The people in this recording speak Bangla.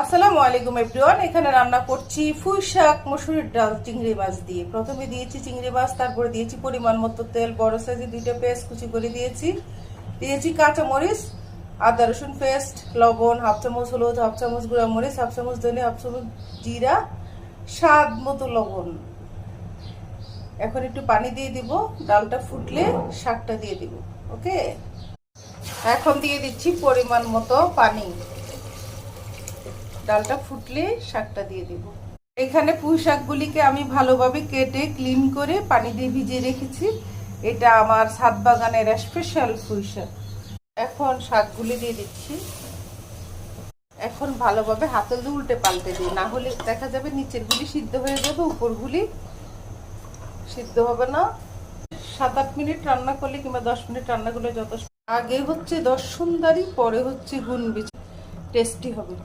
আসসালামু আলাইকুম এভরিওয়ান। এখানে রান্না করছি পুঁই শাক মসুরের ডাল চিংড়ি মাছ দিয়ে। প্রথমে দিয়েছি চিংড়ি মাছ, তারপরে দিয়েছি পরিমাণ মতো তেল, বড় সাইজে 2টা পেঁয়াজ কুচি করে দিয়েছি কাঁচা মরিচ, আদা রসুন পেস্ট, লবণ, হাফ চামচ হলুদ, হাফ চামচ গুঁড়া মরিচ, হাফ চামচ ধনে, হাফ চামচ জিরা, স্বাদ মতো লবণ। এখন একটু পানি দিয়ে দিব, ডালটা ফুটলে শাকটা দিয়ে দিব। ওকে, এখন দিয়ে দিচ্ছি পরিমাণ মতো পানি। ডালটা ফুটলে শাকটা দিয়ে দিব। এখানে পুঁই শাকগুলিকে আমি ভালোভাবে কেটে ক্লিন করে পানি দিয়ে ভিজিয়ে রেখেছি। এটা আমার ছাদ বাগানের স্পেশাল পুঁই শাক। এখন শাকগুলি দিয়ে দিচ্ছি। এখন ভালোভাবে হাতে উল্টে পাল্টে দিই, না হলে দেখা যাবে নিচের গুলি সিদ্ধ হয়ে যাবে, উপরগুলি সিদ্ধ হবে না। 7-8 মিনিট রান্না করলে কিংবা 10 মিনিট রান্না করলে যথেষ্ট। আগে হচ্ছে দর্শনদারি, পরে হচ্ছে গুণ বেশি টেস্টি হবে।